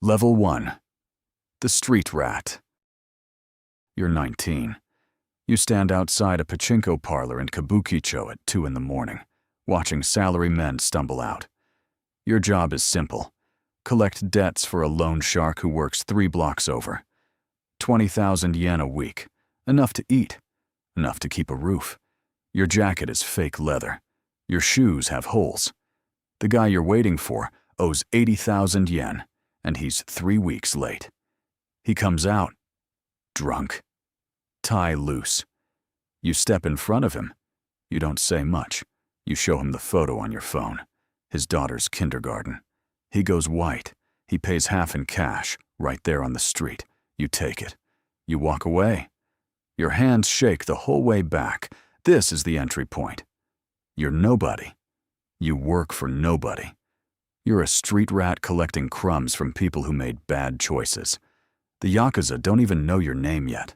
Level 1. The Street Rat. You're 19. You stand outside a pachinko parlor in Kabukicho at 2 in the morning, watching salary men stumble out. Your job is simple. Collect debts for a loan shark who works 3 blocks over. 20,000 yen a week. Enough to eat. Enough to keep a roof. Your jacket is fake leather. Your shoes have holes. The guy you're waiting for owes 80,000 yen, and he's 3 weeks late. He comes out, drunk, tie loose. You step in front of him. You don't say much. You show him the photo on your phone. His daughter's kindergarten. He goes white. He pays half in cash, right there on the street. You take it. You walk away. Your hands shake the whole way back. This is the entry point. You're nobody. You work for nobody. You're a street rat collecting crumbs from people who made bad choices. The Yakuza don't even know your name yet.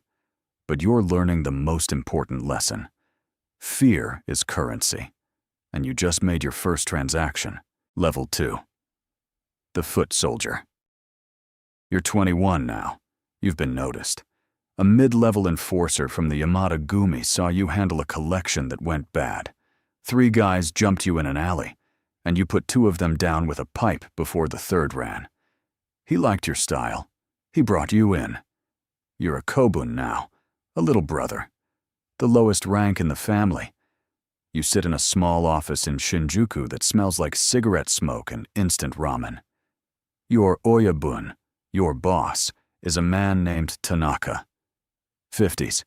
But you're learning the most important lesson. Fear is currency. And you just made your first transaction. Level 2. The Foot Soldier. You're 21 now. You've been noticed. A mid-level enforcer from the Yamada-gumi saw you handle a collection that went bad. 3 guys jumped you in an alley, and you put 2 of them down with a pipe before the 3rd ran. He liked your style. He brought you in. You're a kobun now, a little brother, the lowest rank in the family. You sit in a small office in Shinjuku that smells like cigarette smoke and instant ramen. Your Oyabun, your boss, is a man named Tanaka. 50s.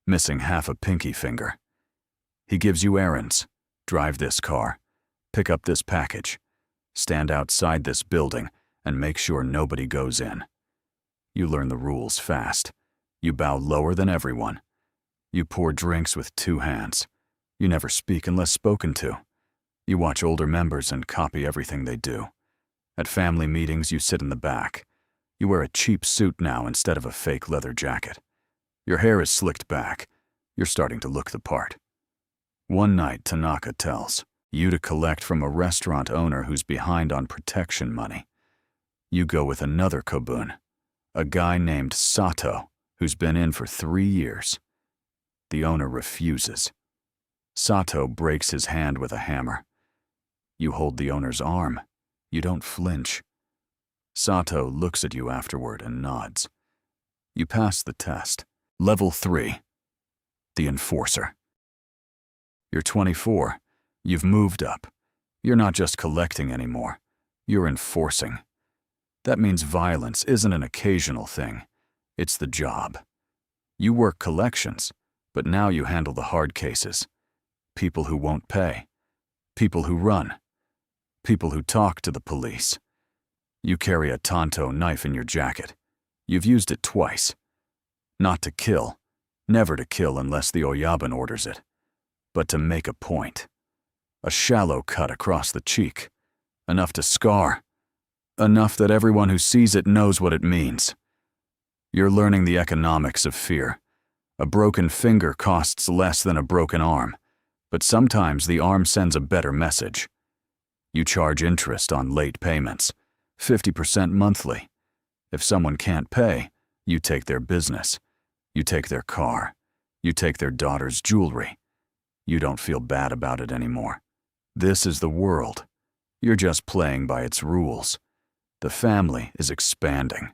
Missing half a pinky finger. He gives you errands. Drive this car. Pick up this package. Stand outside this building and make sure nobody goes in. You learn the rules fast. You bow lower than everyone. You pour drinks with 2 hands. You never speak unless spoken to. You watch older members and copy everything they do. At family meetings, you sit in the back. You wear a cheap suit now instead of a fake leather jacket. Your hair is slicked back. You're starting to look the part. One night, Tanaka tells you to collect from a restaurant owner who's behind on protection money. You go with another kobun, a guy named Sato, who's been in for 3 years. The owner refuses. Sato breaks his hand with a hammer. You hold the owner's arm. You don't flinch. Sato looks at you afterward and nods. You pass the test. Level 3. The Enforcer. You're 24. You've moved up. You're not just collecting anymore. You're enforcing. That means violence isn't an occasional thing. It's the job. You work collections, but now you handle the hard cases. People who won't pay. People who run. People who talk to the police. You carry a tanto knife in your jacket. You've used it twice. Not to kill. Never to kill unless the Oyabun orders it. But to make a point. A shallow cut across the cheek. Enough to scar. Enough that everyone who sees it knows what it means. You're learning the economics of fear. A broken finger costs less than a broken arm, but sometimes the arm sends a better message. You charge interest on late payments, 50% monthly. If someone can't pay, you take their business. You take their car. You take their daughter's jewelry. You don't feel bad about it anymore. This is the world. You're just playing by its rules. The family is expanding.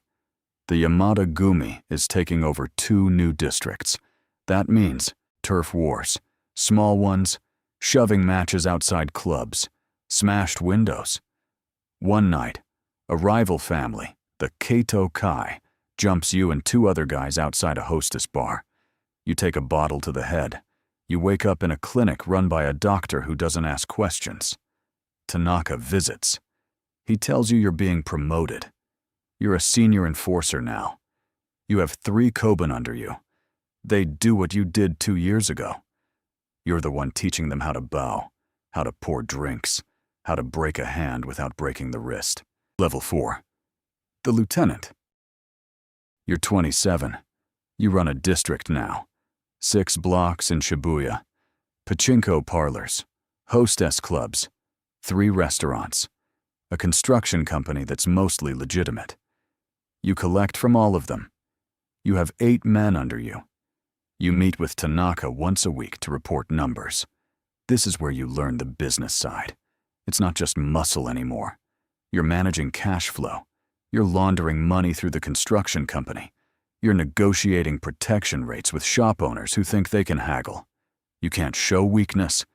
The Yamada-gumi is taking over 2 new districts. That means turf wars, small ones, shoving matches outside clubs, smashed windows. One night, a rival family, the Kato Kai, jumps you and 2 other guys outside a hostess bar. You take a bottle to the head. You wake up in a clinic run by a doctor who doesn't ask questions. Tanaka visits. He tells you you're being promoted. You're a senior enforcer now. You have 3 kobun under you. They do what you did 2 years ago. You're the one teaching them how to bow, how to pour drinks, how to break a hand without breaking the wrist. Level 4. The Lieutenant. You're 27. You run a district now. 6 blocks in Shibuya. Pachinko parlors. Hostess clubs. 3 restaurants. a construction company that's mostly legitimate. You collect from all of them. You have 8 men under you. You meet with Tanaka once a week to report numbers. This is where you learn the business side. It's not just muscle anymore. You're managing cash flow. You're laundering money through the construction company. You're negotiating protection rates with shop owners who think they can haggle. You can't show weakness.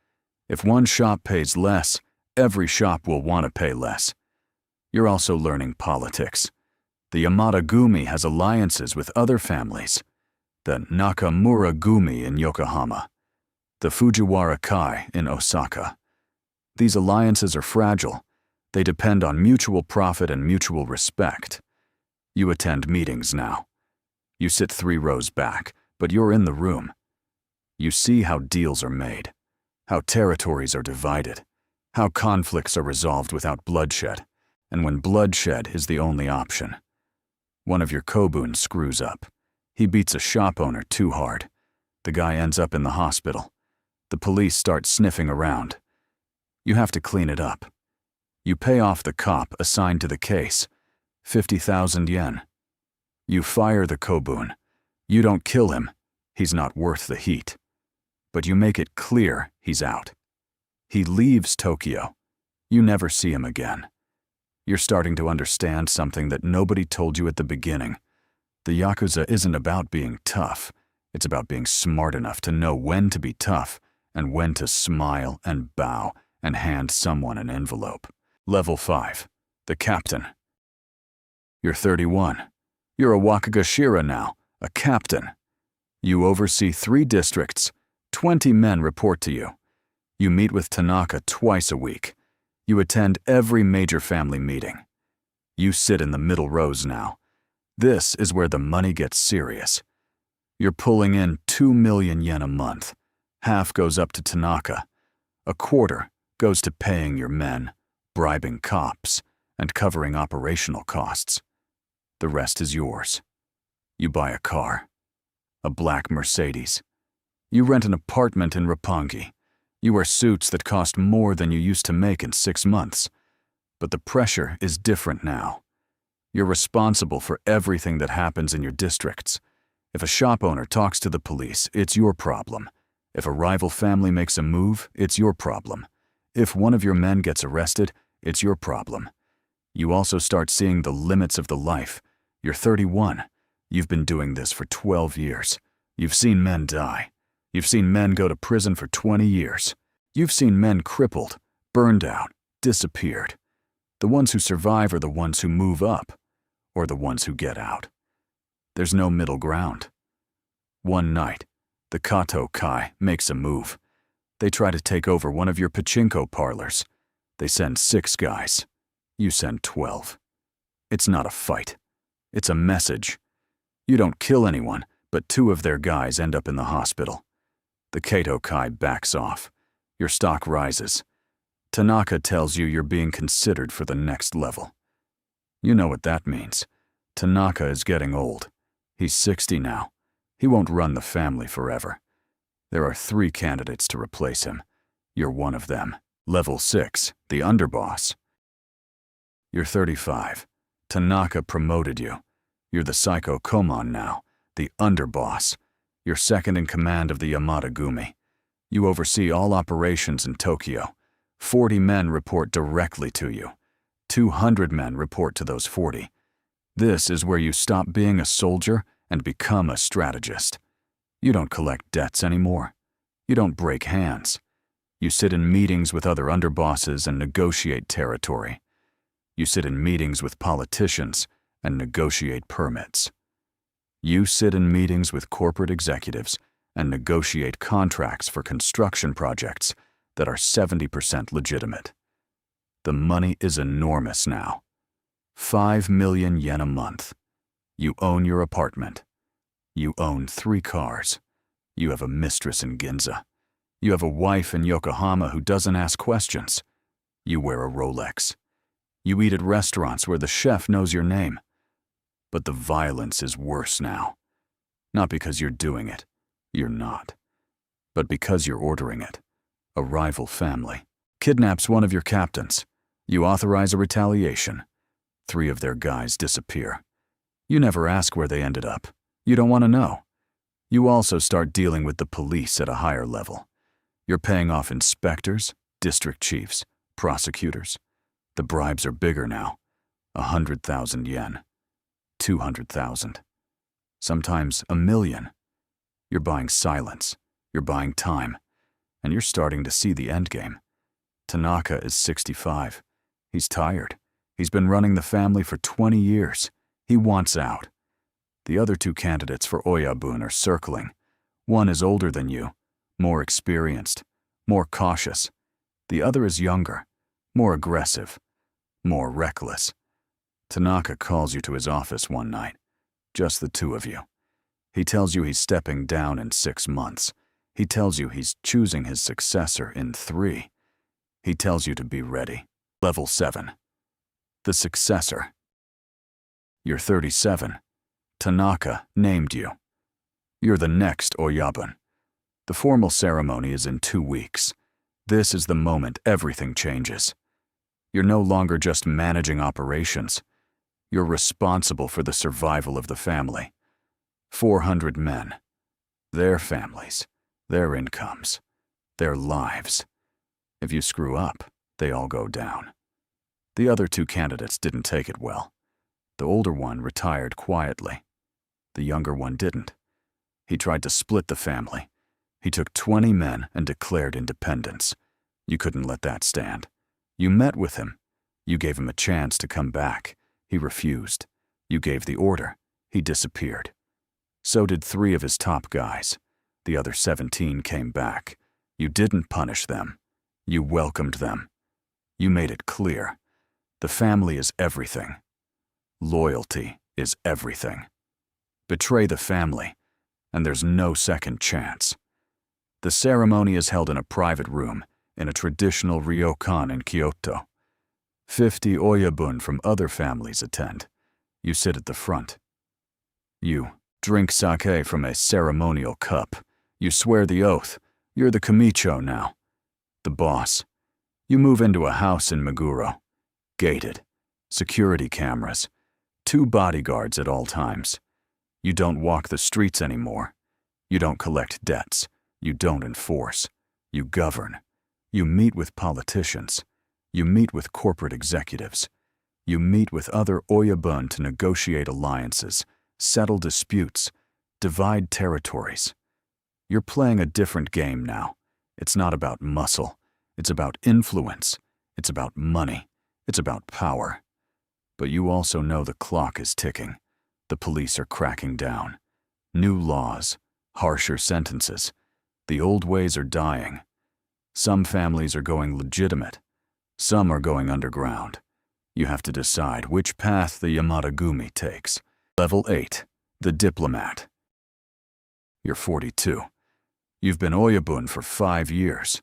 If one shop pays less, every shop will want to pay less. You're also learning politics. The Yamada-gumi has alliances with other families. The Nakamura-gumi in Yokohama. The Fujiwara-kai in Osaka. These alliances are fragile. They depend on mutual profit and mutual respect. You attend meetings now. You sit 3 rows back, but you're in the room. You see how deals are made, how territories are divided, how conflicts are resolved without bloodshed, and when bloodshed is the only option. One of your kobun screws up. He beats a shop owner too hard. The guy ends up in the hospital. The police start sniffing around. You have to clean it up. You pay off the cop assigned to the case, 50,000 yen. You fire the kobun. You don't kill him. He's not worth the heat. But you make it clear he's out. He leaves Tokyo. You never see him again. You're starting to understand something that nobody told you at the beginning. The Yakuza isn't about being tough. It's about being smart enough to know when to be tough and when to smile and bow and hand someone an envelope. Level 5. The captain. You're 31. You're a Wakagashira now, a captain. You oversee 3 districts. 20 men report to you. You meet with Tanaka twice a week. You attend every major family meeting. You sit in the middle rows now. This is where the money gets serious. You're pulling in 2 million yen a month. Half goes up to Tanaka. A quarter goes to paying your men, bribing cops, and covering operational costs. The rest is yours. You buy a car, a black Mercedes. You rent an apartment in Roppongi. You wear suits that cost more than you used to make in 6 months. But the pressure is different now. You're responsible for everything that happens in your districts. If a shop owner talks to the police, it's your problem. If a rival family makes a move, it's your problem. If one of your men gets arrested, it's your problem. You also start seeing the limits of the life. You're 31. You've been doing this for 12 years. You've seen men die. You've seen men go to prison for 20 years. You've seen men crippled, burned out, disappeared. The ones who survive are the ones who move up, or the ones who get out. There's no middle ground. One night, the Kato Kai makes a move. They try to take over one of your pachinko parlors. They send 6 guys. You send 12. It's not a fight. It's a message. You don't kill anyone, but 2 of their guys end up in the hospital. The Kato Kai backs off. Your stock rises. Tanaka tells you you're being considered for the next level. You know what that means. Tanaka is getting old. He's 60 now. He won't run the family forever. There are 3 candidates to replace him. You're one of them. Level 6, the underboss. You're 35. Tanaka promoted you. You're the Psycho Komon now, the underboss. You're second in command of the Yamada-gumi. You oversee all operations in Tokyo. 40 men report directly to you. 200 men report to those 40. This is where you stop being a soldier and become a strategist. You don't collect debts anymore. You don't break hands. You sit in meetings with other underbosses and negotiate territory. You sit in meetings with politicians and negotiate permits. You sit in meetings with corporate executives and negotiate contracts for construction projects that are 70% legitimate. The money is enormous now. 5 million yen a month. You own your apartment. You own 3 cars. You have a mistress in Ginza. You have a wife in Yokohama who doesn't ask questions. You wear a Rolex. You eat at restaurants where the chef knows your name. But the violence is worse now. Not because you're doing it. You're not. But because you're ordering it. A rival family kidnaps one of your captains. You authorize a retaliation. 3 of their guys disappear. You never ask where they ended up. You don't want to know. You also start dealing with the police at a higher level. You're paying off inspectors, district chiefs, prosecutors. The bribes are bigger now. 100,000 yen. 200,000. Sometimes 1,000,000. You're buying silence. You're buying time. And you're starting to see the endgame. Tanaka is 65. He's tired. He's been running the family for 20 years. He wants out. The other 2 candidates for Oyabun are circling. One is older than you, more experienced, more cautious. The other is younger, more aggressive, more reckless. Tanaka calls you to his office one night, just the 2 of you. He tells you he's stepping down in 6 months. He tells you he's choosing his successor in 3. He tells you to be ready. Level 7. The successor. You're 37. Tanaka named you. You're the next Oyabun. The formal ceremony is in 2 weeks. This is the moment everything changes. You're no longer just managing operations. You're responsible for the survival of the family. 400 men. Their families. Their incomes. Their lives. If you screw up, they all go down. The other 2 candidates didn't take it well. The older one retired quietly. The younger one didn't. He tried to split the family. He took 20 men and declared independence. You couldn't let that stand. You met with him. You gave him a chance to come back. He refused. You gave the order. He disappeared. So did 3 of his top guys. The other 17 came back. You didn't punish them. You welcomed them. You made it clear. The family is everything. Loyalty is everything. Betray the family, and there's no second chance. The ceremony is held in a private room in a traditional ryokan in Kyoto. 50 Oyabun from other families attend. You sit at the front. You drink sake from a ceremonial cup. You swear the oath. You're the kamicho now. The boss. You move into a house in Meguro. Gated. Security cameras. 2 bodyguards at all times. You don't walk the streets anymore. You don't collect debts. You don't enforce. You govern. You meet with politicians. You meet with corporate executives. You meet with other Oyabun to negotiate alliances, settle disputes, divide territories. You're playing a different game now. It's not about muscle. It's about influence. It's about money. It's about power. But you also know the clock is ticking. The police are cracking down. New laws, harsher sentences. The old ways are dying. Some families are going legitimate. Some are going underground. You have to decide which path the Yamadagumi takes. Level 8, the diplomat. You're 42. You've been Oyabun for 5 years.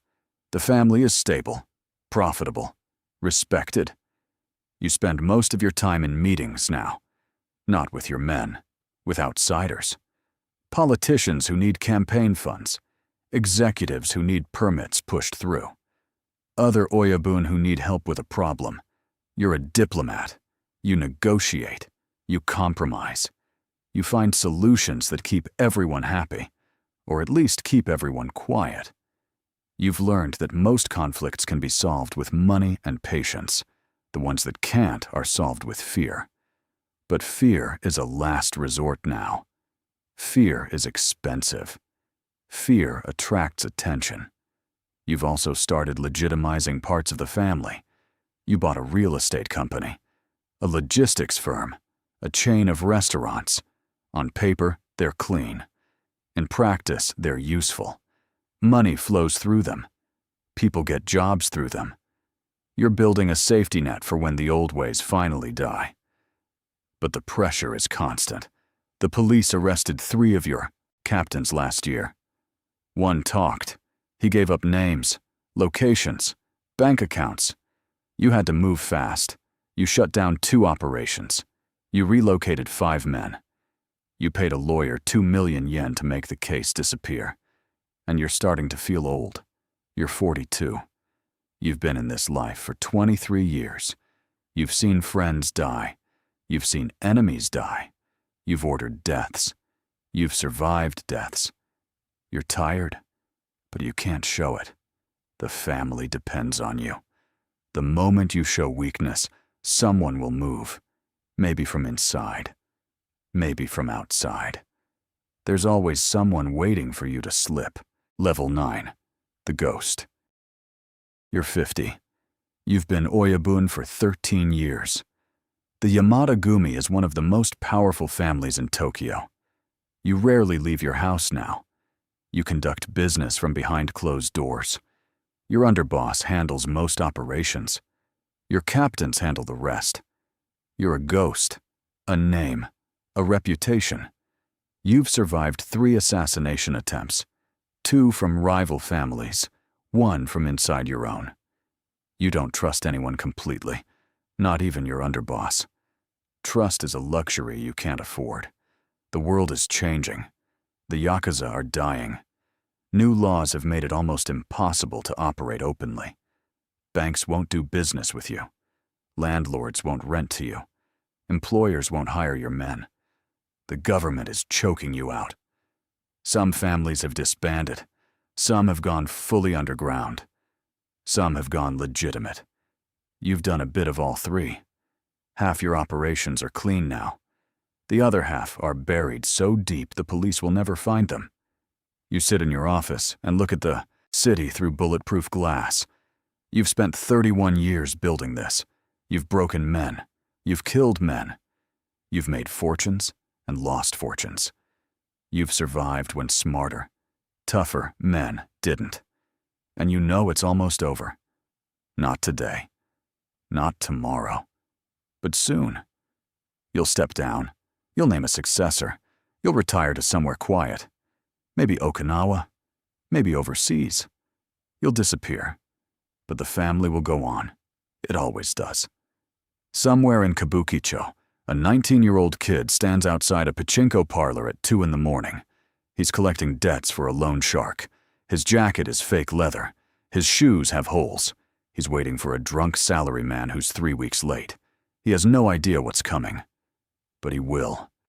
The family is stable, profitable, respected. You spend most of your time in meetings now. Not with your men, with outsiders. Politicians who need campaign funds. Executives who need permits pushed through. Other Oyabun who need help with a problem. You're a diplomat. You negotiate. You compromise. You find solutions that keep everyone happy, or at least keep everyone quiet. You've learned that most conflicts can be solved with money and patience. The ones that can't are solved with fear. But fear is a last resort now. Fear is expensive. Fear attracts attention. You've also started legitimizing parts of the family. You bought a real estate company, a logistics firm, a chain of restaurants. On paper, they're clean. In practice, they're useful. Money flows through them. People get jobs through them. You're building a safety net for when the old ways finally die. But the pressure is constant. The police arrested 3 of your captains last year. One talked. He gave up names, locations, bank accounts. You had to move fast. You shut down 2 operations. You relocated 5 men. You paid a lawyer 2 million yen to make the case disappear. And you're starting to feel old. You're 42. You've been in this life for 23 years. You've seen friends die. You've seen enemies die. You've ordered deaths. You've survived deaths. You're tired, but you can't show it. The family depends on you. The moment you show weakness, someone will move. Maybe from inside. Maybe from outside. There's always someone waiting for you to slip. Level 9. The Ghost. You're 50. You've been Oyabun for 13 years. The Yamada-gumi is one of the most powerful families in Tokyo. You rarely leave your house now. You conduct business from behind closed doors. Your underboss handles most operations. Your captains handle the rest. You're a ghost, a name, a reputation. You've survived 3 assassination attempts, 2 from rival families, 1 from inside your own. You don't trust anyone completely, not even your underboss. Trust is a luxury you can't afford. The world is changing. The Yakuza are dying. New laws have made it almost impossible to operate openly. Banks won't do business with you. Landlords won't rent to you. Employers won't hire your men. The government is choking you out. Some families have disbanded. Some have gone fully underground. Some have gone legitimate. You've done a bit of all 3. Half your operations are clean now. The other half are buried so deep the police will never find them. You sit in your office and look at the city through bulletproof glass. You've spent 31 years building this. You've broken men. You've killed men. You've made fortunes and lost fortunes. You've survived when smarter, tougher men didn't. And you know it's almost over. Not today. Not tomorrow. But soon. You'll step down. You'll name a successor. You'll retire to somewhere quiet. Maybe Okinawa. Maybe overseas. You'll disappear. But the family will go on. It always does. Somewhere in Kabukicho, a 19-year-old kid stands outside a pachinko parlor at 2 in the morning. He's collecting debts for a loan shark. His jacket is fake leather. His shoes have holes. He's waiting for a drunk salaryman who's 3 weeks late. He has no idea what's coming. But he will.